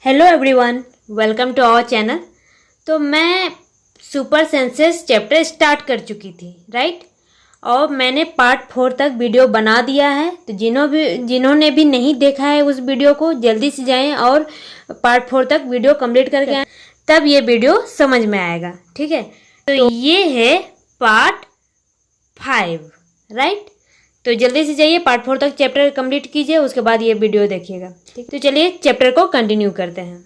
Hello everyone, welcome to our channel. तो मैं super senses chapter start कर चुकी थी, राइट। और मैंने पार्ट 4 तक वीडियो बना दिया है। तो जिन्होंने भी नहीं देखा है उस वीडियो को जल्दी से जाएं और पार्ट 4 तक वीडियो कंप्लीट करके आएं, तब ये वीडियो समझ में आएगा, ठीक है। तो ये है पार्ट 5, राइट। तो जल्दी से जाइए, पार्ट 4 तक चैप्टर कंप्लीट कीजिए, उसके बाद ये वीडियो देखिएगा, ठीक। तो चलिए चैप्टर को कंटिन्यू करते हैं।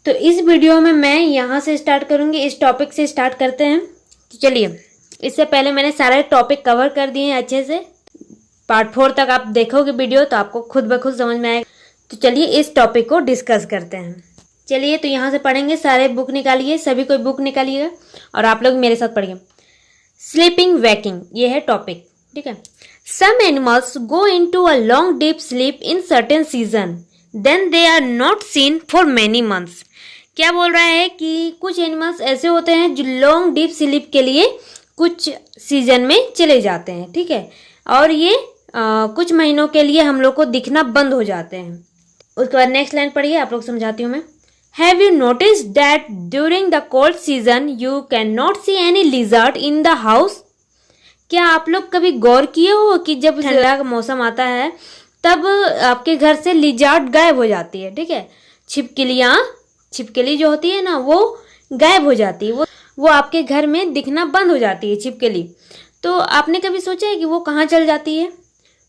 तो इस वीडियो में मैं यहाँ से स्टार्ट करूँगी, इस टॉपिक से स्टार्ट करते हैं। तो चलिए, इससे पहले मैंने सारे टॉपिक कवर कर दिए हैं अच्छे से। पार्ट 4 तक आप देखोगे वीडियो तो आपको खुद ब खुद समझ में आएगा। तो चलिए इस टॉपिक को डिस्कस करते हैं। चलिए, तो यहाँ से पढ़ेंगे, सारे बुक निकालिए, सभी कोई बुक निकालिएगा और आप लोग मेरे साथ पढ़िए। स्लीपिंग वैकिंग, ये है टॉपिक, ठीक है। Some animals go into a long deep sleep in certain season, then they are not seen for many months. क्या बोल रहा है कि कुछ एनिमल्स ऐसे होते हैं जो लॉन्ग डीप स्लीप के लिए कुछ सीजन में चले जाते हैं, ठीक है। और ये कुछ महीनों के लिए हम लोग को दिखना बंद हो जाते हैं। उसके बाद नेक्स्ट लाइन पढ़िए, आप लोग समझाती हूँ मैं। Have you noticed that during the cold season you cannot see any lizard in the house? क्या आप लोग कभी गौर किए हो कि जब ठंडा का मौसम आता है तब आपके घर से लिजार्ड गायब हो जाती है, ठीक है। छिपकली जो होती है ना, वो गायब हो जाती है, वो आपके घर में दिखना बंद हो जाती है, छिपकली। तो आपने कभी सोचा है कि वो कहाँ चल जाती है?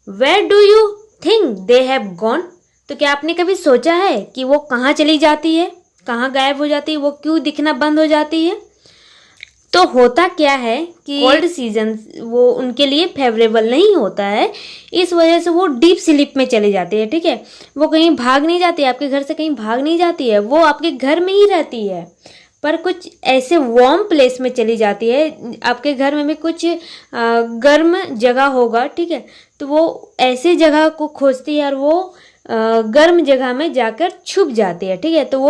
Where do you think they have gone? तो क्या आपने कभी सोचा है कि वो कहाँ चली जाती है, कहाँ गायब हो जाती है, वो क्यों दिखना बंद हो जाती है? तो होता क्या है कि कोल्ड सीजन वो उनके लिए फेवरेबल नहीं होता है, इस वजह से वो डीप स्लीप में चले जाते हैं, ठीक है। वो कहीं भाग नहीं जाती, आपके घर से कहीं भाग नहीं जाती है, वो आपके घर में ही रहती है, पर कुछ ऐसे वार्म प्लेस में चली जाती है। आपके घर में भी कुछ गर्म जगह होगा, ठीक है। तो वो ऐसी जगह को खोजती है और वो गर्म जगह में जाकर छुप जाती है, ठीक है। तो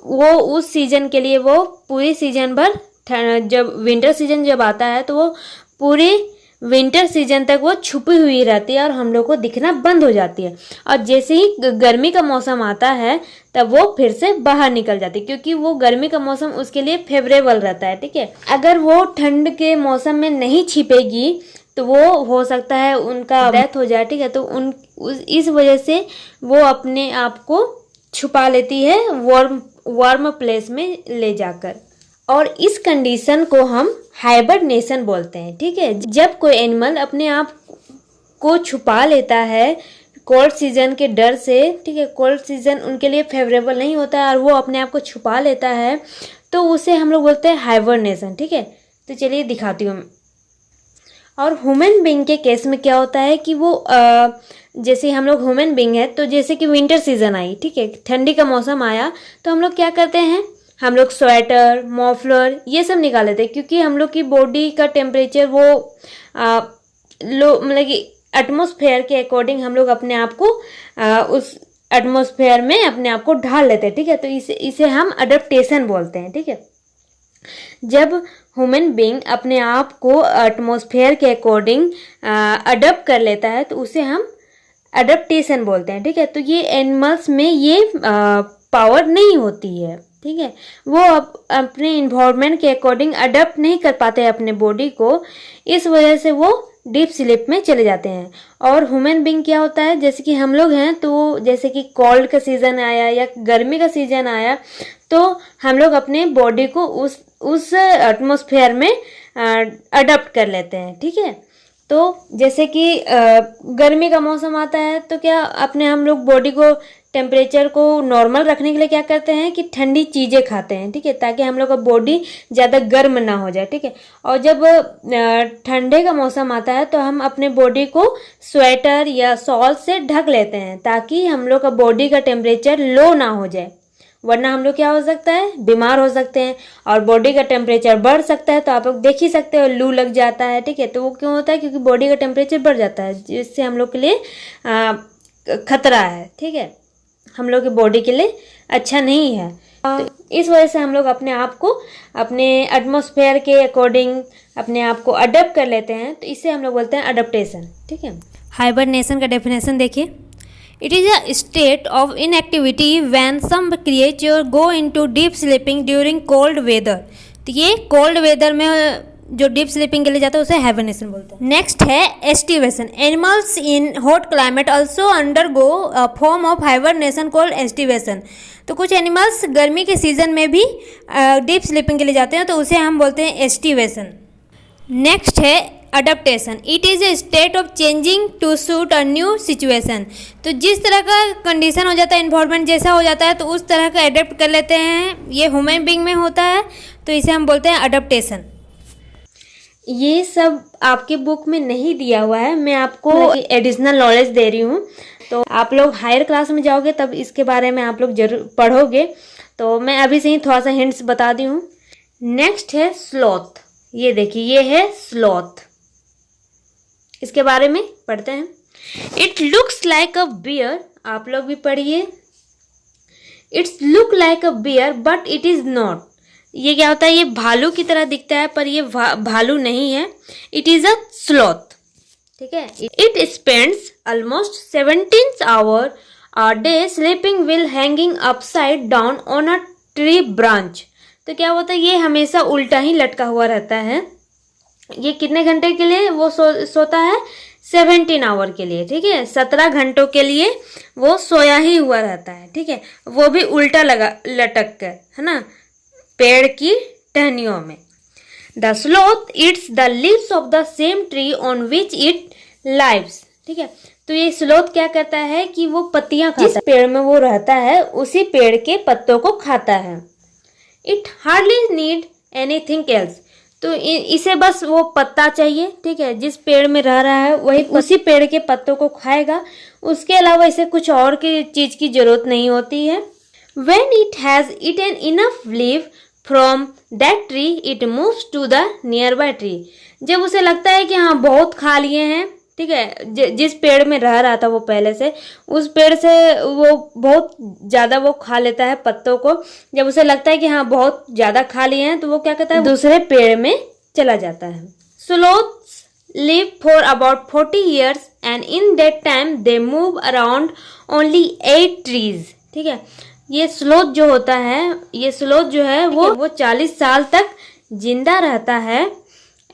वो उस सीजन के लिए, वो पूरी सीजन भर, जब विंटर सीजन जब आता है तो वो पूरे विंटर सीजन तक वो छुपी हुई रहती है और हम लोग को दिखना बंद हो जाती है। और जैसे ही गर्मी का मौसम आता है तब वो फिर से बाहर निकल जाती है, क्योंकि वो गर्मी का मौसम उसके लिए फेवरेबल रहता है, ठीक है। अगर वो ठंड के मौसम में नहीं छिपेगी तो वो हो सकता है उनका डेथ हो जाए, ठीक है। तो इस वजह से वो अपने आप को छुपा लेती है वार्म प्लेस में ले जाकर, और इस कंडीशन को हम हाइबरनेशन बोलते हैं, ठीक है। जब कोई एनिमल अपने आप को छुपा लेता है कोल्ड सीजन के डर से, ठीक है, कोल्ड सीजन उनके लिए फेवरेबल नहीं होता है और वो अपने आप को छुपा लेता है, तो उसे हम लोग बोलते हैं हाइबरनेशन, ठीक है। तो चलिए दिखाती हूँ। और ह्यूमन बीइंग के केस में क्या होता है कि वो जैसे हम लोग ह्यूमन बीइंग है, तो जैसे कि विंटर सीजन आई, ठीक है, ठंडी का मौसम आया, तो हम लोग क्या करते हैं, हम लोग स्वेटर, मफलर ये सब निकाल लेते हैं, क्योंकि हम लोग की बॉडी का टेम्परेचर वो लो, मतलब कि एटमॉस्फेयर के अकॉर्डिंग हम लोग अपने आप को उस एटमॉस्फेयर में अपने आप को ढाल लेते हैं, ठीक है। तो इसे हम अडेप्टेशन बोलते हैं, ठीक है। जब ह्यूमन बीइंग अपने आप को एटमॉस्फेयर के अकॉर्डिंग अडॉप्ट कर लेता है तो उसे हम अडेप्टेशन बोलते हैं, ठीक है। तो ये एनिमल्स में ये पावर नहीं होती है, ठीक है। वो अपने इन्वायरमेंट के अकॉर्डिंग अडॉप्ट नहीं कर पाते हैं अपने बॉडी को, इस वजह से वो डीप स्लीप में चले जाते हैं। और ह्यूमन बीइंग क्या होता है, जैसे कि हम लोग हैं, तो जैसे कि कोल्ड का सीजन आया या गर्मी का सीजन आया तो हम लोग अपने बॉडी को उस एटमॉस्फेयर में अडॉप्ट कर लेते हैं, ठीक है। तो जैसे कि गर्मी का मौसम आता है तो क्या अपने हम लोग बॉडी को टेम्परेचर को नॉर्मल रखने के लिए क्या करते हैं कि ठंडी चीज़ें खाते हैं, ठीक है, ताकि हम लोग का बॉडी ज़्यादा गर्म ना हो जाए, ठीक है। और जब ठंडे का मौसम आता है तो हम अपने बॉडी को स्वेटर या शॉल से ढक लेते हैं, ताकि हम लोग का बॉडी का टेम्परेचर लो ना हो जाए, वरना हम लोग क्या हो सकता है, बीमार हो सकते हैं और बॉडी का टेम्परेचर बढ़ सकता है। तो आप लोग देख ही सकते हो, लू लग जाता है, ठीक है। तो वो क्यों होता है, क्योंकि बॉडी का टेम्परेचर बढ़ जाता है, जिससे हम लोग के लिए खतरा है, ठीक है, हम लोग की बॉडी के लिए अच्छा नहीं है। तो इस वजह से हम लोग अपने आप को अपने एटमॉस्फेयर के अकॉर्डिंग अपने आप को अडॉप्ट कर लेते हैं, तो इसे हम लोग बोलते हैं अडॉप्टेशन, ठीक है। हाइबरनेशन का डेफिनेशन देखिए। It is a state of inactivity when some creature go into deep sleeping during cold weather. तो ये कोल्ड वेदर में जो डीप स्लीपिंग के लिए जाता है उसे हाइबरनेशन बोलते हैं। नेक्स्ट है aestivation. Animals in hot climate also undergo a form of hibernation called aestivation. तो कुछ एनिमल्स गर्मी के सीजन में भी डीप स्लीपिंग के लिए जाते हैं, तो उसे हम बोलते हैं एस्टिवेशन। नेक्स्ट है adaptation. It is a state of changing to suit a new situation. तो जिस तरह का कंडीशन हो जाता है, इन्वायरमेंट जैसा हो जाता है, तो उस तरह का अडेप्ट कर लेते हैं। ये ह्यूमन बीइंग में होता है, तो इसे हम बोलते हैं अडेप्टेशन। ये सब आपके बुक में नहीं दिया हुआ है, मैं आपको एडिशनल नॉलेज दे रही हूँ। तो आप लोग हायर क्लास में जाओगे तब इसके बारे में आप लोग जरूर पढ़ोगे, तो मैं अभी से ही थोड़ा सा हिंट्स बता दी हूँ। नेक्स्ट है स्लॉथ। ये देखिए, ये है स्लॉथ, इसके बारे में पढ़ते हैं। It looks like a bear, आप लोग भी पढ़िए। It's look like a bear but it is not. ये क्या होता है, ये भालू की तरह दिखता है पर ये भालू नहीं है। इट इज अ स्लॉथ, ठीक है। It spends almost 17 hour a day sleeping will hanging upside down on a tree branch. तो क्या होता है, ये हमेशा उल्टा ही लटका हुआ रहता है। ये कितने घंटे के लिए वो सोता है, 17 आवर के लिए, ठीक है। 17 घंटों के लिए वो सोया ही हुआ रहता है, ठीक है। वो भी उल्टा लटक कर, है ना, पेड़ की टहनियों में। The sloth it's the leaves of the same tree on which it lives, ठीक है। तो ये स्लोथ क्या करता है कि वो पत्तियां खाता है, जिस पेड़ में वो रहता है उसी पेड़ के पत्तों को खाता है। It hardly need anything else. तो इसे बस वो पत्ता चाहिए, ठीक है। जिस पेड़ में रह रहा है वही उसी पेड़ के पत्तों को खाएगा, उसके अलावा इसे कुछ और की चीज की जरूरत नहीं होती है। When it has eaten enough leaf from that tree, it moves to the nearby tree. जब उसे लगता है कि हाँ बहुत खा लिए हैं, ठीक है, जिस पेड़ में रह रहा था वो पहले से, उस पेड़ से वो बहुत ज़्यादा वो खा लेता है पत्तों को। जब उसे लगता है कि हाँ बहुत ज़्यादा खा लिए हैं, तो वो क्या करता है, दूसरे पेड़ में चला जाता है। Sloths live for about 40 years and in that time they move around only 8 trees, ठीक है। ये स्लोथ जो होता है, ये स्लोथ जो है वो 40 साल तक जिंदा रहता है।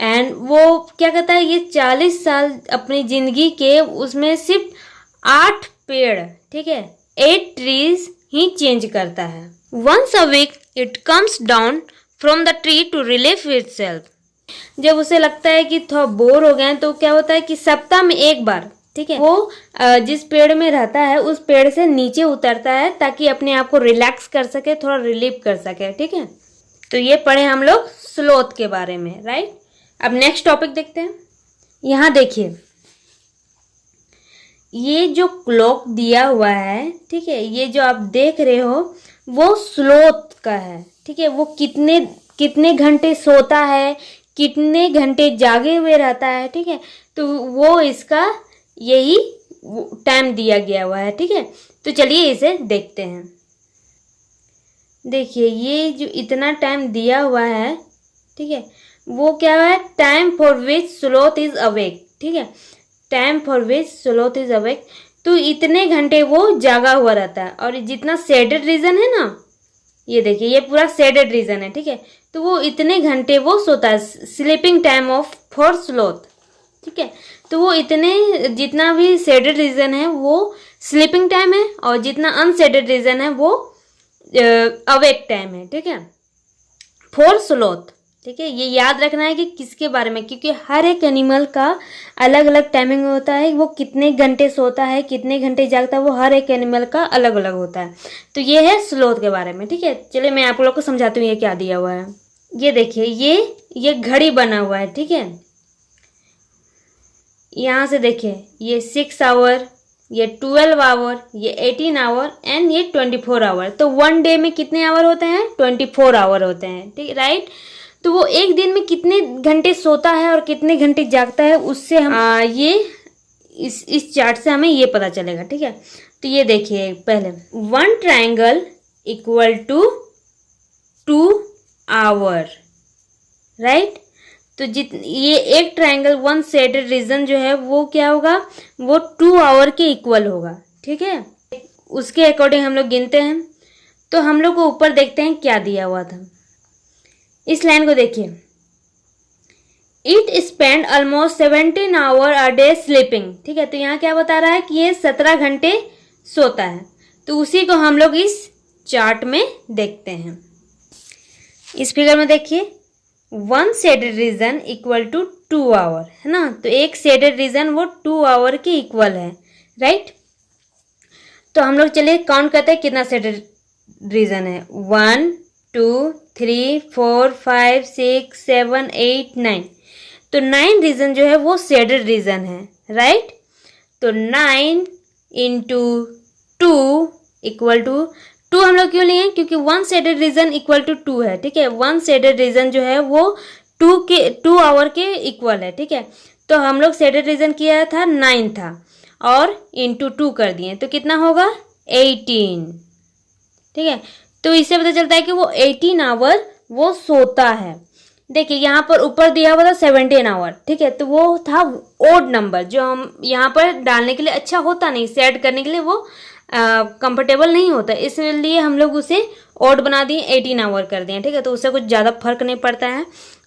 एंड वो क्या कहता है, ये 40 साल अपनी जिंदगी के उसमें सिर्फ 8 पेड़, ठीक है, 8 ट्रीज ही चेंज करता है। Once a week it comes down from the tree to relieve itself. जब उसे लगता है कि थोड़ा बोर हो गए हैं, तो क्या होता है कि सप्ताह में एक बार, ठीक है, वो जिस पेड़ में रहता है उस पेड़ से नीचे उतरता है ताकि अपने आप को रिलैक्स कर सके, थोड़ा रिलीव कर सके, ठीक है। तो ये पढ़े हम लोग स्लोथ के बारे में, राइट। अब नेक्स्ट टॉपिक देखते हैं। यहाँ देखिए, ये जो क्लॉक दिया हुआ है, ठीक है, ये जो आप देख रहे हो वो स्लोथ का है, ठीक है। वो कितने घंटे सोता है, कितने घंटे जागे हुए रहता है, ठीक है। तो वो इसका यही टाइम दिया गया हुआ है, ठीक है। तो चलिए इसे देखते हैं। देखिए, ये जो इतना टाइम दिया हुआ है, ठीक है, वो क्या है, time for which sloth is awake, ठीक है। Time for which sloth is awake, तो इतने घंटे वो जागा हुआ रहता है। और जितना शेडेड रीजन है ना, ये देखिए, ये पूरा शेडेड रीजन है, ठीक है। तो वो इतने घंटे वो सोता है, sleeping time of for sloth, ठीक है। तो वो इतने, जितना भी शेडेड रीजन है वो स्लीपिंग टाइम है, और जितना अनशेडेड रीजन है वो अवेक टाइम है, ठीक है, फॉर स्लोथ, ठीक है। ये याद रखना है कि किसके बारे में, क्योंकि हर एक एनिमल का अलग अलग टाइमिंग होता है। वो कितने घंटे सोता है, कितने घंटे जागता है, वो हर एक एनिमल का अलग अलग होता है। तो ये है स्लोथ के बारे में, ठीक है। चलिए मैं आप लोग को समझाती हूँ ये क्या दिया हुआ है। ये देखिए, ये घड़ी बना हुआ है, ठीक है। यहाँ से देखिए, ये 6 आवर, ये 12 आवर, ये 18 आवर एंड ये 24 आवर। तो 1 डे में कितने आवर होते हैं, 24 आवर होते हैं, ठीक, राइट। तो वो एक दिन में कितने घंटे सोता है और कितने घंटे जागता है, उससे हम ये इस चार्ट से हमें ये पता चलेगा, ठीक है। तो ये देखिए, पहले 1 triangle equal to 2 hour, right. तो ये एक ट्रायंगल, 1 शेडेड रीजन जो है वो क्या होगा, वो 2 आवर के इक्वल होगा, ठीक है, उसके अकॉर्डिंग हम लोग गिनते हैं। तो हम लोग को ऊपर देखते हैं क्या दिया हुआ था। इस लाइन को देखिए, it spend almost 17 hour a day sleeping. ठीक है, तो यहाँ क्या बता रहा है कि ये 17 घंटे सोता है। तो उसी को हम लोग इस चार्ट में देखते हैं। इस फिगर में देखिए, 1 shaded region equal to 2 hour, है ना। तो एक शेडेड रीजन वो 2 आवर के इक्वल है, राइट। तो हम लोग चलिए काउंट करते हैं कितना शेडेड रीजन है। 1 2 3 4 5 6 7 8 9। तो 9 रीजन जो है वो शेडेड रीजन है, राइट। तो 9 इंटू 2 इक्वल टू 2 हम लोग क्यों लिए, क्योंकि 1 शेडेड रीजन इक्वल टू 2 है। ठीक है, 1 शेडेड रीजन जो है वो 2 आवर के इक्वल है। ठीक है, तो हम लोग शेडेड रीजन किया था 9 था और इंटू 2 कर दिए, तो कितना होगा 18। ठीक है, तो इससे पता चलता है कि वो 18 आवर वो सोता है। देखिए यहाँ पर ऊपर दिया हुआ था 17 आवर। ठीक है, तो वो था ओड नंबर, जो हम यहाँ पर डालने के लिए अच्छा होता नहीं, सेट करने के लिए वो कंफर्टेबल नहीं होता, इसलिए हम लोग उसे ओड बना दिए, 18 आवर कर दिए। ठीक है, तो उससे कुछ ज़्यादा फर्क नहीं पड़ता है।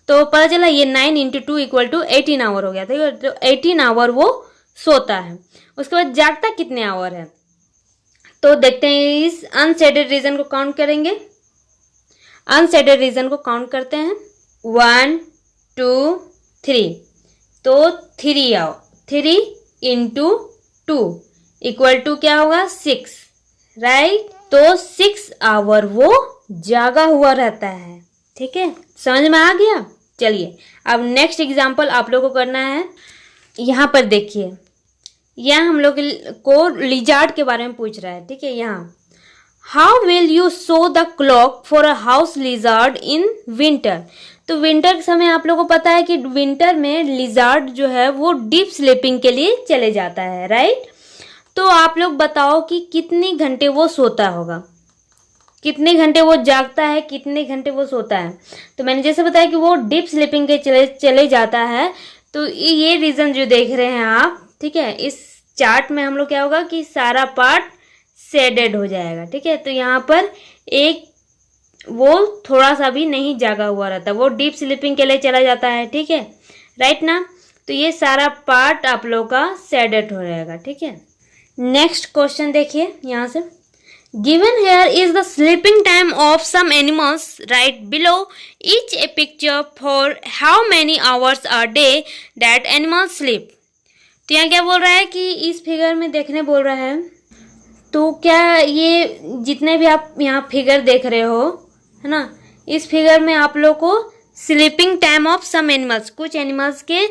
तो पता चला ये 9 इंटू 2 इक्वल टू 18 आवर हो गया। ठीक है, तो 18 आवर वो सोता है। उसके बाद जागता कितने आवर है, तो देखते हैं। इस अनसेडेड रीजन को काउंट करेंगे। अनसेडेड रीजन को काउंट करते हैं, 1 2 3। तो 3 इंटू 2 इक्वल टू क्या होगा 6, राइट। तो 6 आवर वो जागा हुआ रहता है। ठीक है, समझ में आ गया। चलिए अब नेक्स्ट एग्जांपल आप लोगों को करना है। यहाँ पर देखिए, यहाँ हम लोग को लिजार्ड के बारे में पूछ रहा है। ठीक है, यहाँ how will you so the clock for a house lizard in winter. तो विंटर के समय आप लोगों को पता है कि विंटर में लिजार्ड जो है वो डीप स्लीपिंग के लिए चले जाता है, राइट। तो आप लोग बताओ कि कितने घंटे वो सोता होगा, कितने घंटे वो जागता है, कितने घंटे वो सोता है। तो मैंने जैसे बताया कि वो डीप स्लीपिंग के चले जाता है। तो ये रीजन जो देख रहे हैं आप, ठीक है, इस चार्ट में हम लोग क्या होगा कि सारा पार्ट शेडेड हो जाएगा। ठीक है, तो यहाँ पर एक वो थोड़ा सा भी नहीं जागा हुआ रहता, वो डीप स्लीपिंग के लिए चला जाता है। ठीक है, राइट ना। तो ये सारा पार्ट आप लोग का शेडेड हो जाएगा। ठीक है, नेक्स्ट क्वेश्चन देखिए यहाँ से, given here is the sleeping time of some animals, right below each a picture for how many hours a day that animals sleep. तो यहाँ क्या बोल रहा है कि इस फिगर में देखने बोल रहा है। तो क्या ये जितने भी आप यहाँ फिगर देख रहे हो, है ना, इस फिगर में आप लोग को sleeping time of some animals, कुछ एनिमल्स के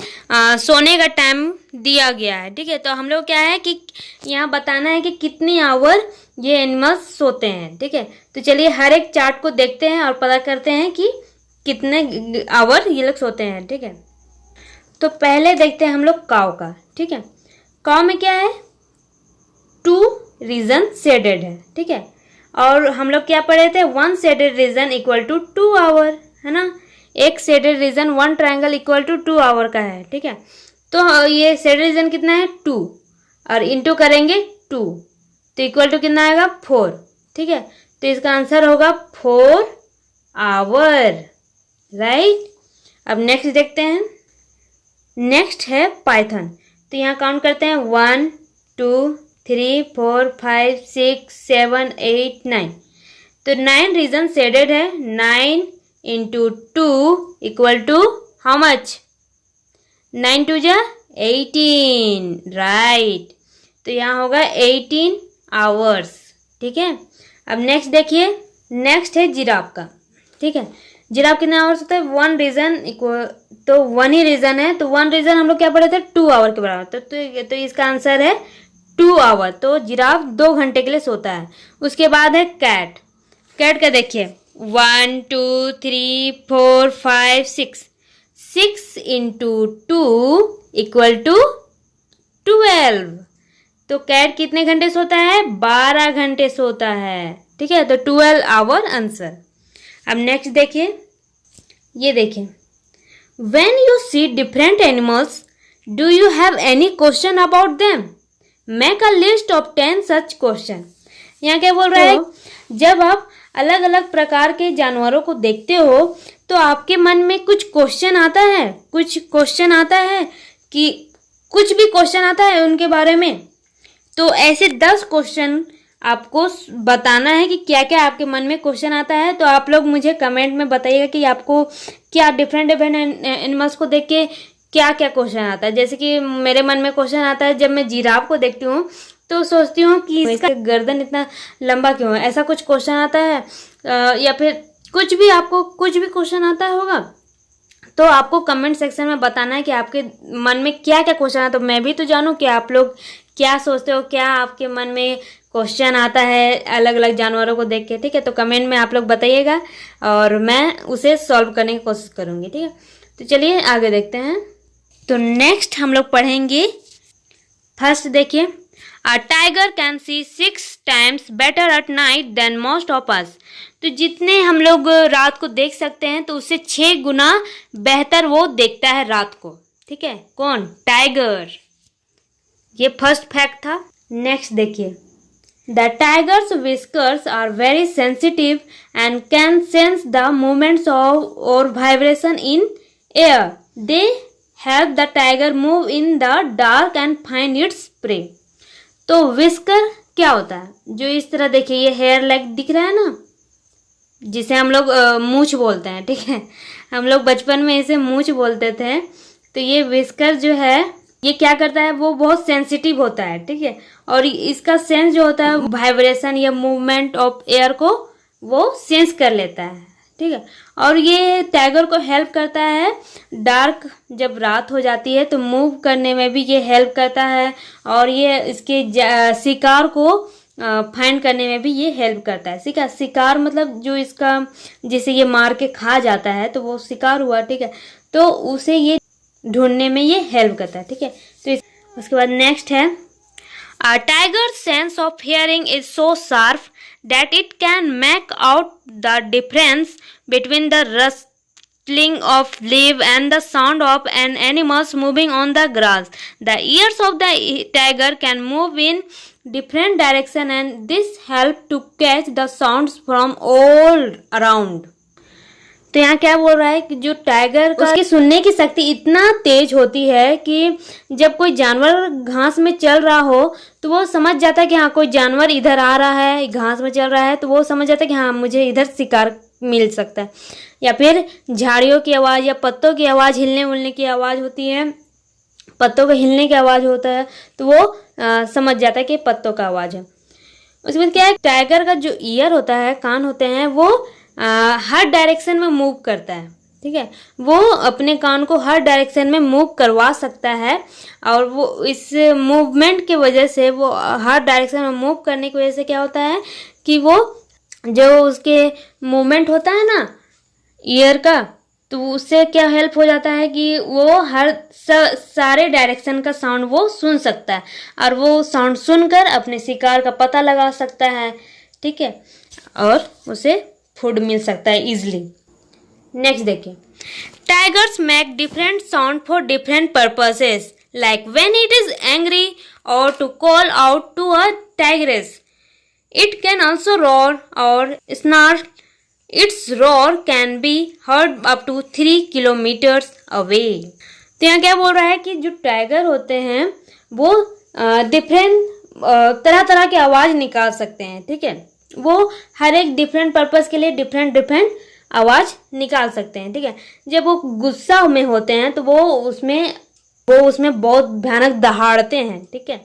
सोने का टाइम दिया गया है। ठीक है, तो हम लोग क्या है कि यहाँ बताना है कि कितनी आवर ये एनिमल्स सोते हैं। ठीक है, तो चलिए हर एक चार्ट को देखते हैं और पता करते हैं कि कितने आवर ये लोग सोते हैं। ठीक है, तो पहले देखते हैं हम लोग काऊ का। ठीक है, काऊ में क्या है, 2 रीजन शेडेड है। ठीक है, और हम लोग क्या पढ़े थे, 1 shaded region equal to 2 hour, है ना। एक shaded region 1 triangle equal to 2 hour का है। ठीक है, तो ये शेडेड रीजन कितना है 2 और इंटू करेंगे 2, तो इक्वल टू कितना आएगा 4। ठीक है, तो इसका आंसर होगा 4 आवर, राइट। अब नेक्स्ट देखते हैं, नेक्स्ट है पाइथन। तो यहाँ काउंट करते हैं 1 2 3 4 5 6 7 8 9। तो 9 रीजन शेडेड है, 9 into 2 equal to how much, 9 2 जा 18, राइट। तो यहाँ होगा 18 आवर्स। ठीक है, अब नेक्स्ट देखिए, नेक्स्ट है जिराफ का। ठीक है, जिराफ कितने आवर्स होता है, 1 रीजन इक्वल, तो 1 ही रीजन है, तो 1 रीजन हम लोग क्या पढ़े थे 2 आवर के बराबर। तो इसका आंसर है 2 आवर। तो जिराफ 2 घंटे के लिए सोता है। उसके बाद है कैट। कैट का देखिए 1 2 3 4 5 6 इंटू 2 इक्वल टू 12। तो कैट कितने घंटे सोता है, 12 घंटे सोता है। ठीक है, तो 12 आवर आंसर। अब नेक्स्ट देखिए, ये देखिए, when you see different animals do you have any question about them. Make a list of 10 such question. यहाँ क्या बोल रहा है, जब आप अलग अलग प्रकार के जानवरों को देखते हो तो आपके मन में कुछ क्वेश्चन आता है, कि कुछ भी क्वेश्चन आता है उनके बारे में। तो ऐसे 10 क्वेश्चन आपको बताना है कि क्या क्या आपके मन में क्वेश्चन आता है। तो आप लोग मुझे कमेंट में बताइएगा कि आपको क्या डिफरेंट एनिमल्स को देख के क्या क्या क्वेश्चन आता है। जैसे कि मेरे मन में क्वेश्चन आता है, जब मैं जिराफ को देखती हूँ तो सोचती हूँ कि इसका गर्दन इतना लंबा क्यों है, ऐसा कुछ क्वेश्चन आता है। या फिर कुछ भी आपको कुछ भी क्वेश्चन आता होगा तो आपको कमेंट सेक्शन में बताना है कि आपके मन में क्या क्या क्वेश्चन है। तो मैं भी तो जानूँ कि आप लोग क्या सोचते हो, क्या आपके मन में क्वेश्चन आता है अलग अलग जानवरों को देख के। ठीक है, तो कमेंट में आप लोग बताइएगा और मैं उसे सॉल्व करने की कोशिश करूँगी। ठीक है, तो चलिए आगे देखते हैं। तो नेक्स्ट हम लोग पढ़ेंगे, फर्स्ट देखिए, a tiger can see 6 times better at night than most of us. तो जितने हम लोग रात को देख सकते हैं तो उससे 6 गुना बेहतर वो देखता है रात को। ठीक है, कौन? टाइगर। ये फर्स्ट फैक्ट था। नेक्स्ट देखिए, the tigers whiskers are very sensitive and can sense the movements of और vibration in air. They help the tiger move in the dark and find its prey. तो whisker क्या होता है? जो इस तरह देखिए, ये हेयर लाइक दिख रहा है ना, जिसे हम लोग मूंछ बोलते हैं। ठीक है, हम लोग बचपन में इसे मूंछ बोलते थे। तो ये विस्कर जो है ये क्या करता है, वो बहुत सेंसिटिव होता है। ठीक है, और इसका सेंस जो होता है वाइब्रेशन या मूवमेंट ऑफ एयर को वो सेंस कर लेता है। ठीक है, और ये टाइगर को हेल्प करता है डार्क, जब रात हो जाती है तो मूव करने में भी ये हेल्प करता है। और ये इसके शिकार को फाइंड करने में भी ये हेल्प करता है। शिकार मतलब जो इसका, जिसे ये मार के खा जाता है तो वो शिकार हुआ। ठीक है, तो उसे ये ढूंढने में ये हेल्प करता है। ठीक है, तो उसके बाद नेक्स्ट है, a tiger sense of hearing is so sharp that it can make out the difference between the rustling of leaf and the sound of an animal moving on the grass. The ears of the tiger can move in different direction and this help to catch the sounds from all around. तो यहाँ क्या बोल रहा है कि जो tiger का उसकी सुनने की शक्ति इतना तेज होती है कि जब कोई जानवर घास में चल रहा हो तो वो समझ जाता है कि हाँ कोई जानवर इधर आ रहा है, घास में चल रहा है, तो वो समझ जाता है कि हाँ मुझे इधर शिकार मिल सकता है। या फिर झाड़ियों की आवाज़ या पत्तों की आवाज़, हिलने उलने की आवाज़ होती है, पत्तों के हिलने की आवाज़ होता है, तो वो समझ जाता है कि पत्तों का आवाज़ है। उसके बाद क्या है, टाइगर का जो ईयर होता है, कान होते हैं, वो हर डायरेक्शन में मूव करता है। ठीक है, वो अपने कान को हर डायरेक्शन में मूव करवा सकता है और वो इस मूवमेंट की वजह से, वो हर डायरेक्शन में मूव करने की वजह से क्या होता है कि वो जो उसके मूवमेंट होता है ना ईयर का, तो उससे क्या हेल्प हो जाता है कि वो हर सारे डायरेक्शन का साउंड वो सुन सकता है और वो साउंड सुनकर अपने शिकार का पता लगा सकता है। ठीक है, और उसे फूड मिल सकता है इजिली। नेक्स्ट देखिए, tigers make different sound for different purposes, like when it is angry और to call out to a tigress. It can also roar और snarl. Its roar can be heard up to 3 kilometers away. तो यहाँ क्या बोल रहा है कि जो टाइगर होते हैं वो डिफरेंट तरह तरह की आवाज़ निकाल सकते हैं। ठीक है, वो हर एक डिफरेंट पर्पस के लिए डिफरेंट आवाज़ निकाल सकते हैं। ठीक है, जब वो गुस्सा में होते हैं तो वो उसमें बहुत भयानक दहाड़ते हैं। ठीक है,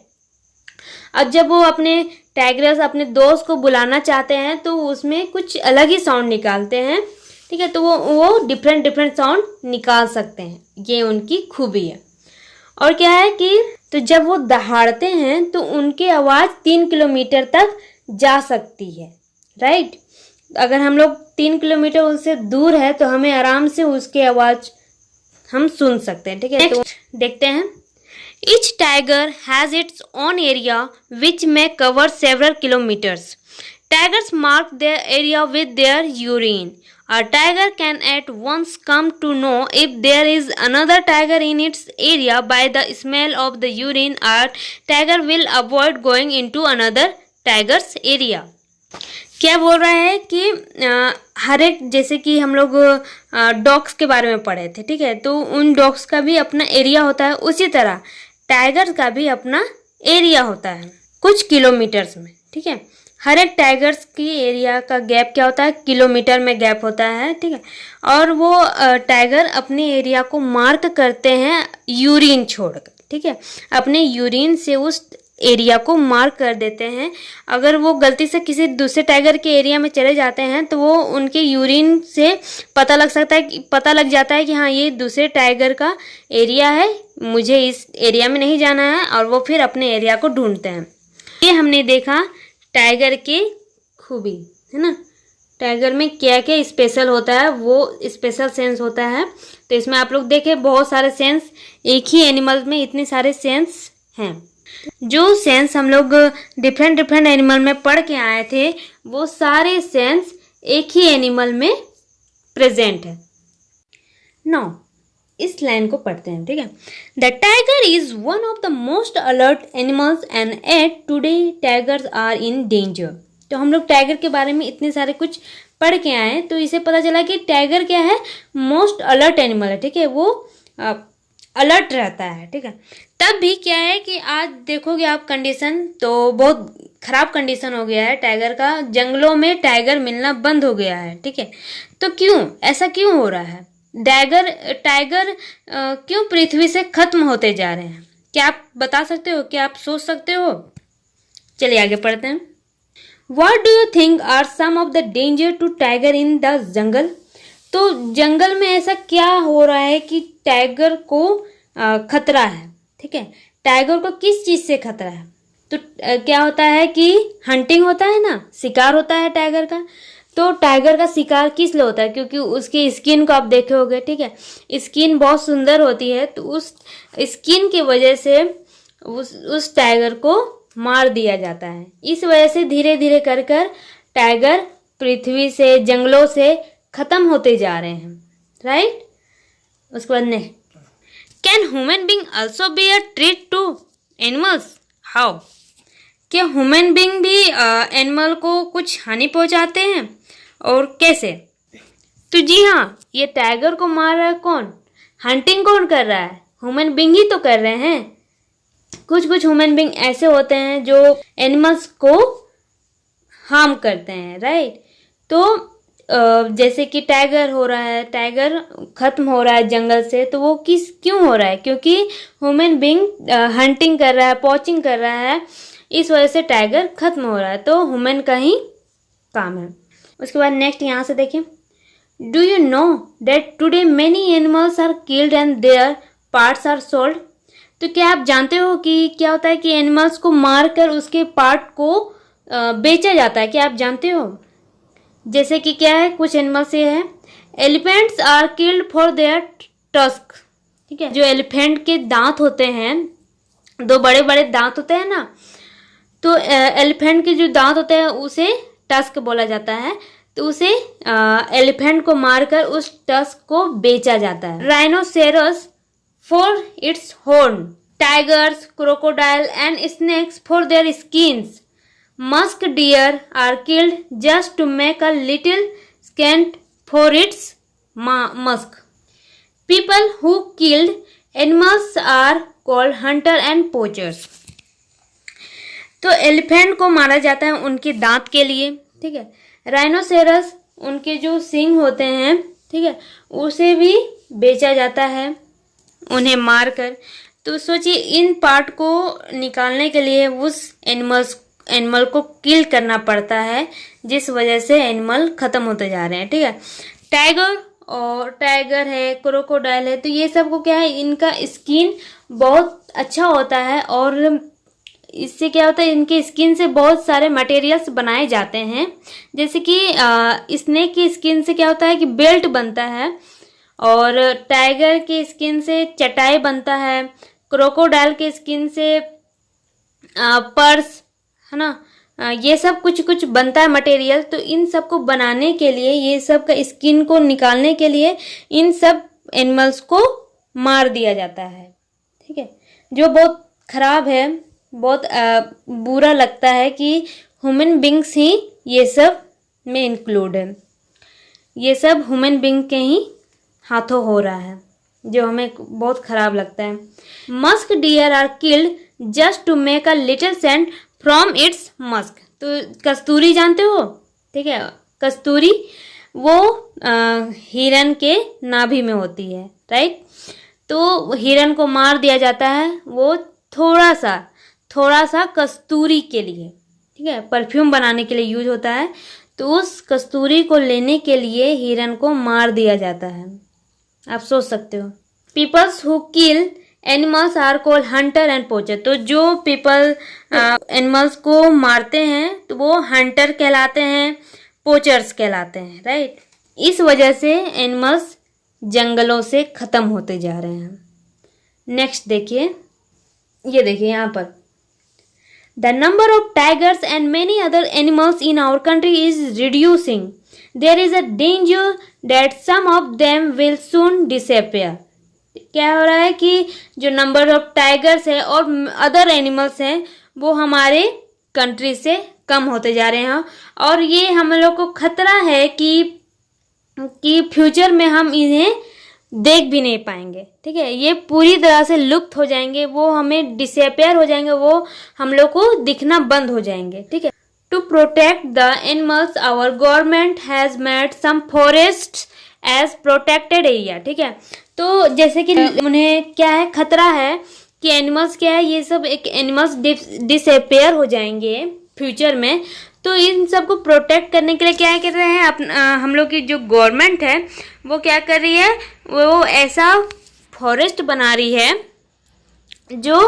और जब वो अपने टाइग्रेस अपने दोस्त को बुलाना चाहते हैं तो उसमें कुछ अलग ही साउंड निकालते हैं। ठीक है, तो वो डिफरेंट साउंड निकाल सकते हैं, ये उनकी खूबी है। और क्या है कि तो जब वो दहाड़ते हैं तो उनकी आवाज़ 3 किलोमीटर तक जा सकती है। राइट, अगर हम लोग 3 किलोमीटर उससे दूर है तो हमें आराम से उसकी आवाज़ हम सुन सकते हैं। ठीक है, तो देखते हैं, each tiger has its own area which में cover several kilometers. Tigers mark their area with their urine. A tiger can at once come to know if there is another tiger in its area by the smell of the urine. A tiger will avoid going into another tiger's area. क्या बोल रहा है कि हर एक, जैसे कि हम लोग डॉग्स के बारे में पढ़े थे, ठीक है, तो उन डॉग्स का भी अपना एरिया होता है, उसी तरह टाइगर्स का भी अपना एरिया होता है कुछ किलोमीटर्स में, ठीक है। हर एक टाइगर्स की एरिया का गैप क्या होता है, किलोमीटर में गैप होता है, ठीक है। और वो टाइगर अपने एरिया को मार्क करते हैं यूरिन छोड़कर, ठीक है, अपने यूरिन से उस एरिया को मार्क कर देते हैं। अगर वो गलती से किसी दूसरे टाइगर के एरिया में चले जाते हैं तो वो उनके यूरिन से पता लग जाता है कि हाँ ये दूसरे टाइगर का एरिया है, मुझे इस एरिया में नहीं जाना है, और वो फिर अपने एरिया को ढूंढते हैं। ये हमने देखा टाइगर की खूबी, है ना, टाइगर में क्या क्या स्पेशल होता है, वो स्पेशल सेंस होता है। तो इसमें आप लोग देखें बहुत सारे सेंस, एक ही एनिमल में इतने सारे सेंस हैं। जो सेंस हम लोग डिफरेंट एनिमल में पढ़ के आए थे, वो सारे सेंस एक ही एनिमल में प्रेजेंट है। नाउ इस लाइन को पढ़ते हैं, ठीक है। The tiger is one of the most alert animals and at today tigers are in danger. तो हम लोग टाइगर के बारे में इतने सारे कुछ पढ़ के आए, तो इसे पता चला कि टाइगर क्या है, मोस्ट अलर्ट एनिमल है, ठीक है, वो अलर्ट रहता है, ठीक है। तब भी क्या है कि आज देखोगे आप कंडीशन, तो बहुत खराब कंडीशन हो गया है टाइगर का, जंगलों में टाइगर मिलना बंद हो गया है, ठीक है। तो क्यों, ऐसा क्यों हो रहा है, टाइगर क्यों पृथ्वी से खत्म होते जा रहे हैं, क्या आप बता सकते हो, क्या आप सोच सकते हो? चलिए आगे पढ़ते हैं। What do you think are some of the danger to tiger in the jungle? तो जंगल में ऐसा क्या हो रहा है कि टाइगर को खतरा है, ठीक है, टाइगर को किस चीज से खतरा है? तो क्या होता है कि हंटिंग होता है ना, शिकार होता है टाइगर का। तो टाइगर का शिकार किस लिए होता है? क्योंकि उसकी स्किन को आप देखे होगे, ठीक है, स्किन बहुत सुंदर होती है, तो उस स्किन की वजह से उस टाइगर को मार दिया जाता है। इस वजह से धीरे धीरे कर टाइगर पृथ्वी से, जंगलों से खत्म होते जा रहे हैं, राइट। उसके बाद next, can human being also be a threat to animals? How? क्या ह्यूमन बीइंग भी एनिमल को कुछ हानि पहुंचाते हैं, और कैसे? तो जी हाँ, ये टाइगर को मार रहा है कौन, हंटिंग कौन कर रहा है, ह्यूमन बीइंग ही तो कर रहे हैं। कुछ ह्यूमन बीइंग ऐसे होते हैं जो एनिमल्स को हार्म करते हैं, राइट। तो जैसे कि टाइगर हो रहा है, टाइगर खत्म हो रहा है जंगल से, तो वो क्यों हो रहा है? क्योंकि ह्यूमन बीइंग हंटिंग कर रहा है, पॉचिंग कर रहा है, इस वजह से टाइगर खत्म हो रहा है। तो ह्यूमन का ही काम है। उसके बाद नेक्स्ट यहाँ से देखिए, do you know that today many animals are killed and their parts are sold? तो क्या आप जानते हो कि क्या होता है कि एनिमल्स को मारकर उसके पार्ट को बेचा जाता है? क्या आप जानते हो? जैसे कि क्या है, कुछ एनिमल्स ये है, elephants are killed for their tusk, ठीक है, जो एलिफेंट के दांत होते हैं, दो बड़े बड़े दांत होते हैं ना, तो एलिफेंट के जो दांत होते हैं उसे टस्क बोला जाता है। तो उसे एलिफेंट को मारकर उस टस्क को बेचा जाता है। Rhinoceros for its horn, tigers, crocodile and snacks for their skins, musk deer are killed just to make a little scent for its musk. People who killed animals are called hunter and poachers. तो elephant को मारा जाता है उनके दांत के लिए, ठीक है। राइनोसेरस, उनके जो सींग होते हैं, ठीक है, उसे भी बेचा जाता है उन्हें मारकर। तो सोचिए, इन पार्ट को निकालने के लिए उस एनिमल को किल करना पड़ता है, जिस वजह से एनिमल खत्म होते जा रहे हैं, ठीक है। टाइगर है, क्रोकोडाइल है, तो ये सब को क्या है, इनका स्किन बहुत अच्छा होता है, और इससे क्या होता है, इनके स्किन से बहुत सारे मटेरियल्स बनाए जाते हैं। जैसे कि स्नेक की स्किन से क्या होता है कि बेल्ट बनता है, और टाइगर के स्किन से चटाई बनता है, क्रोकोडाइल के स्किन से पर्स, है ना, ये सब कुछ कुछ बनता है मटेरियल। तो इन सब को बनाने के लिए, ये सब का स्किन को निकालने के लिए इन सब एनिमल्स को मार दिया जाता है, ठीक है। जो बहुत खराब है, बहुत बुरा लगता है कि ह्यूमन बींग्स ही ये सब में इंक्लूड है। ये सब ह्यूमन बींग के ही हाथों हो रहा है, जो हमें बहुत खराब लगता है। Musk deer are killed just to make a little scent from its musk. तो कस्तूरी जानते हो, ठीक है। कस्तूरी वो हिरन के नाभि में होती है, राइट। तो हिरन को मार दिया जाता है, वो थोड़ा सा कस्तूरी के लिए, ठीक है, परफ्यूम बनाने के लिए यूज होता है। तो उस कस्तूरी को लेने के लिए हिरन को मार दिया जाता है। आप सोच सकते हो। Peoples who kill animals are called hunter and poacher. तो जो पीपल एनिमल्स को मारते हैं तो वो हंटर कहलाते हैं, पोचर्स कहलाते हैं, राइट। इस वजह से एनिमल्स जंगलों से खत्म होते जा रहे हैं। नेक्स्ट देखिए, ये देखिए यहाँ पर, the number of tigers and many other animals in our country is reducing. There is a danger that some of them will soon disappear. क्या हो रहा है कि जो नंबर ऑफ टाइगर्स है और अदर एनिमल्स हैं वो हमारे कंट्री से कम होते जा रहे हैं, और ये हम लोग को खतरा है कि फ्यूचर में हम इन्हें देख भी नहीं पाएंगे, ठीक है। ये पूरी तरह से लुप्त हो जाएंगे, वो हमें डिसअपियर हो जाएंगे, वो हम लोग को दिखना बंद हो जाएंगे, ठीक है। To protect the animals our government has made some forest as protected area, ठीक है। तो जैसे कि उन्हें क्या है, खतरा है कि एनिमल्स क्या है, ये सब एक एनिमल्स डिसअपियर हो जाएंगे फ्यूचर में। तो इन सब को प्रोटेक्ट करने के लिए क्या कर रहे हैं, हम लोग की जो गवर्नमेंट है वो क्या कर रही है, वो ऐसा फॉरेस्ट बना रही है जो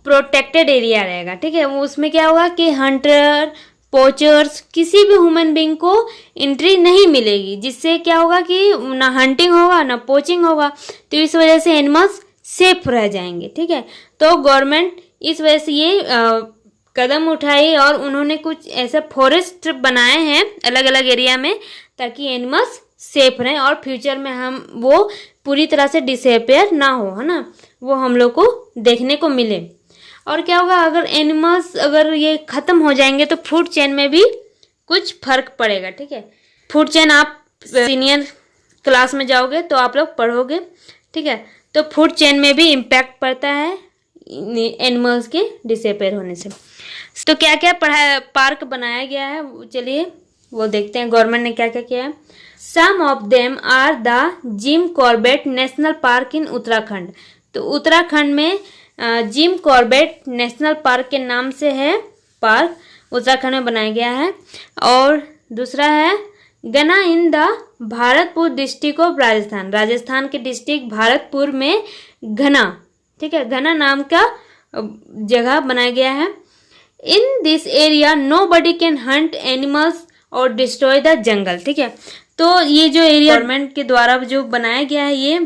प्रोटेक्टेड एरिया रहेगा, ठीक है। वो उसमें क्या होगा कि हंटर, पोचर्स, किसी भी ह्यूमन बींग को एंट्री नहीं मिलेगी, जिससे क्या होगा कि ना हंटिंग होगा ना पोचिंग होगा। तो इस वजह से एनिमल्स सेफ रह जाएंगे, ठीक है। तो गवर्नमेंट इस वजह से ये कदम उठाई और उन्होंने कुछ ऐसे फॉरेस्ट बनाए हैं अलग अलग एरिया में, ताकि एनिमल्स सेफ रहें और फ्यूचर में हम वो पूरी तरह से डिसअपियर ना हो, है ना, वो हम लोग को देखने को मिले। और क्या होगा, अगर एनिमल्स अगर ये ख़त्म हो जाएंगे तो फूड चेन में भी कुछ फर्क पड़ेगा, ठीक है। फूड चेन आप सीनियर क्लास में जाओगे तो आप लोग पढ़ोगे, ठीक है। तो फूड चेन में भी इम्पैक्ट पड़ता है एनिमल्स के डिसअपियर होने से। तो क्या क्या पार्क बनाया गया है, चलिए वो देखते हैं गवर्नमेंट ने क्या क्या किया है। Some of them are the Jim Corbett national park in Uttarakhand. तो उत्तराखंड में जिम कॉर्बेट नेशनल पार्क के नाम से है पार्क, उत्तराखंड में बनाया गया है। और दूसरा है गना in the Bharatpur district of Rajasthan. Rajasthan के डिस्ट्रिक्ट भारतपुर में घना, ठीक है, घना नाम का जगह बनाया गया है। In this area nobody can hunt animals or destroy the jungle, ठीक है। तो ये जो एरिया गवर्नमेंट के द्वारा जो बनाया गया है, ये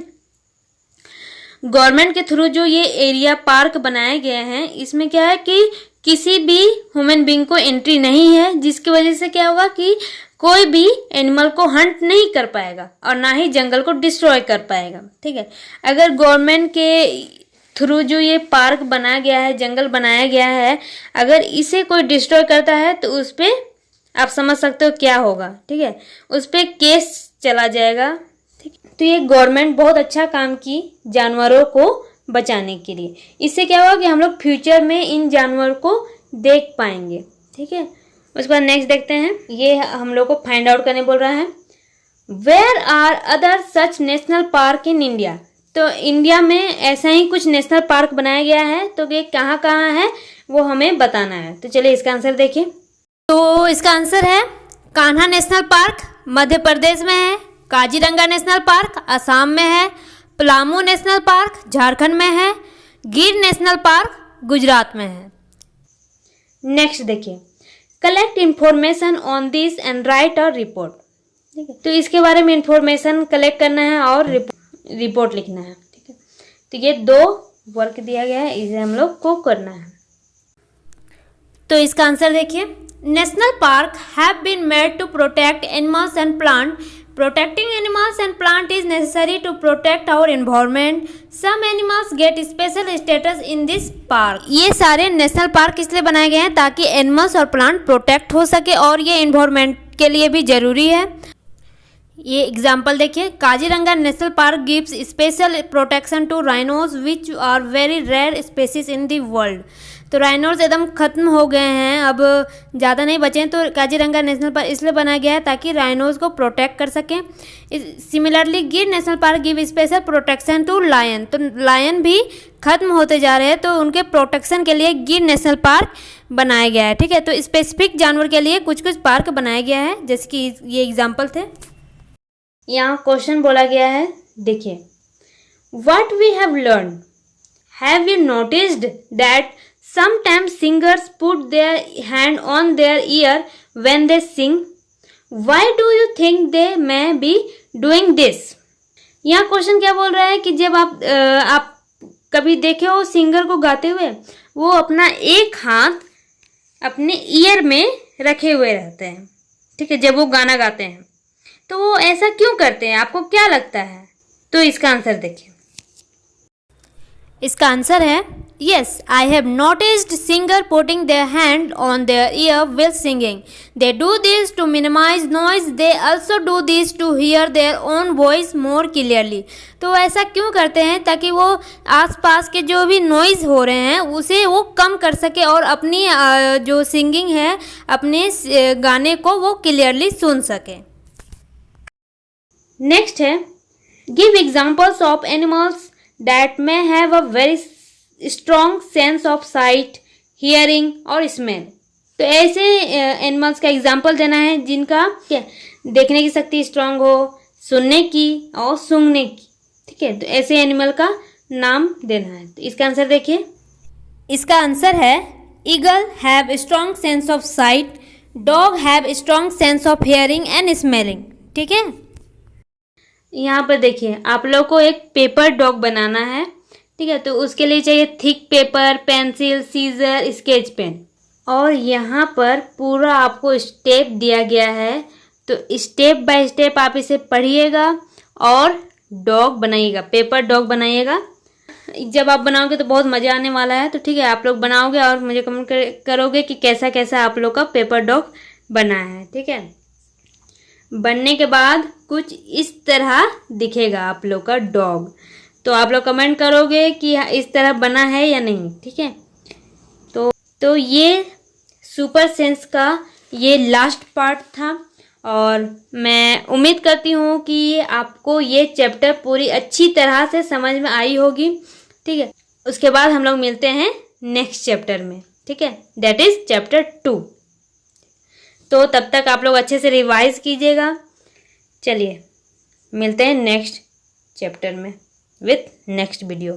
गवर्नमेंट के थ्रू जो ये एरिया पार्क बनाए गए हैं, इसमें क्या है कि किसी भी ह्यूमन बींग को एंट्री नहीं है, जिसकी वजह से क्या होगा कि कोई भी एनिमल को हंट नहीं कर पाएगा और ना ही जंगल को डिस्ट्रॉय कर पाएगा, ठीक है। अगर गवर्नमेंट के थ्रू जो ये पार्क बनाया गया है, जंगल बनाया गया है, अगर इसे कोई डिस्ट्रॉय करता है तो उस पर आप समझ सकते हो क्या होगा, ठीक है। उस पर केस चला जाएगा, ठीक। तो ये गवर्नमेंट बहुत अच्छा काम की जानवरों को बचाने के लिए। इससे क्या होगा कि हम लोग फ्यूचर में इन जानवरों को देख पाएंगे, ठीक है। उसके बाद नेक्स्ट देखते हैं, ये हम लोग को फाइंड आउट करने बोल रहा है। Where are other such national park in India. तो इंडिया में ऐसा ही कुछ नेशनल पार्क बनाया गया है, तो ये कहाँ कहाँ है वो हमें बताना है। तो चलिए इसका आंसर देखिए। तो इसका आंसर है कान्हा नेशनल पार्क मध्य प्रदेश में है, काजीरंगा नेशनल पार्क असम में है, पलामू नेशनल पार्क झारखंड में है, गिर नेशनल पार्क गुजरात में है। नेक्स्ट देखिए, collect information on this and right a report, ठीक है। तो इसके बारे में इंफॉर्मेशन कलेक्ट करना है और रिपोर्ट लिखना है, ठीक है। तो ये 2 वर्क दिया गया है, इसे हम लोग को करना है। तो इसका आंसर देखिए, National park have been made to protect animals and plant. Protecting animals and plant is necessary to protect our environment. Some animals get special status in this park. ये सारे नेशनल पार्क इसलिए बनाए गए हैं ताकि animals और plant protect हो सके और ये एनवायरनमेंट के लिए भी ज़रूरी है। ये एग्जाम्पल देखिए, Kaziranga national park gives special protection to rhinos which are very rare species in the world. तो राइनोज एकदम ख़त्म हो गए हैं, अब ज़्यादा नहीं बचे हैं, तो काजीरंगा नेशनल पार्क इसलिए बनाया गया है ताकि राइनोज को प्रोटेक्ट कर सकें। Similarly Gir national park give special protection to lion. तो लायन भी ख़त्म होते जा रहे हैं, तो उनके प्रोटेक्शन के लिए गिर नेशनल पार्क बनाया गया है। ठीक है, तो स्पेसिफिक जानवर के लिए कुछ कुछ पार्क बनाया गया है, जैसे कि ये एग्जाम्पल थे। यहाँ क्वेश्चन बोला गया है, देखिए, what we have learn, have you noticed that sometimes singers put their hand on their ear when they sing? Why do you think they may be doing this? यहाँ क्वेश्चन क्या बोल रहा है कि जब आप कभी देखे हो सिंगर को गाते हुए, वो अपना एक हाथ अपने ईयर में रखे हुए रहते हैं। ठीक है, जब वो गाना गाते हैं तो वो ऐसा क्यों करते हैं, आपको क्या लगता है? तो इसका आंसर देखिए। इसका आंसर है yes, I have noticed singer putting their hand on their ear while singing. They do this to minimize noise. They also do this to hear their own voice more clearly. तो ऐसा क्यों करते हैं? ताकि वो आसपास के जो भी नॉइज़ हो रहे हैं उसे वो कम कर सके और अपनी जो सिंगिंग है, अपने गाने को वो क्लियरली सुन सके। नेक्स्ट है, give examples of animals that may have a very strong sense of sight, hearing और smell। तो ऐसे एनिमल्स का एग्जाम्पल देना है जिनका क्या देखने की शक्ति स्ट्रांग हो, सुनने की और सूंघने की। ठीक है, तो ऐसे एनिमल का नाम देना है। तो इसका आंसर देखिए। इसका आंसर है eagle have strong sense of site, dog have strong sense of hearing and smelling. ठीक है, यहाँ पर देखिए, आप लोग को एक पेपर डॉग बनाना है। ठीक है, तो उसके लिए चाहिए thick paper, pencil, scissor, sketch pen, और यहाँ पर पूरा आपको स्टेप दिया गया है। तो स्टेप बाय स्टेप आप इसे पढ़िएगा और डॉग बनाइएगा, पेपर डॉग बनाइएगा। जब आप बनाओगे तो बहुत मज़ा आने वाला है। तो ठीक है, आप लोग बनाओगे और मुझे कमेंट करोगे कि कैसा कैसा आप लोग का पेपर डॉग बना है। ठीक है, बनने के बाद कुछ इस तरह दिखेगा आप लोग का डॉग। तो आप लोग कमेंट करोगे कि इस तरह बना है या नहीं। ठीक है, तो ये सुपर सेंस का ये लास्ट पार्ट था, और मैं उम्मीद करती हूँ कि आपको ये चैप्टर पूरी अच्छी तरह से समझ में आई होगी। ठीक है, उसके बाद हम लोग मिलते हैं नेक्स्ट चैप्टर में। ठीक है, दैट इज चैप्टर 2। तो तब तक आप लोग अच्छे से रिवाइज कीजिएगा। चलिए मिलते हैं नेक्स्ट चैप्टर में विथ नेक्स्ट वीडियो।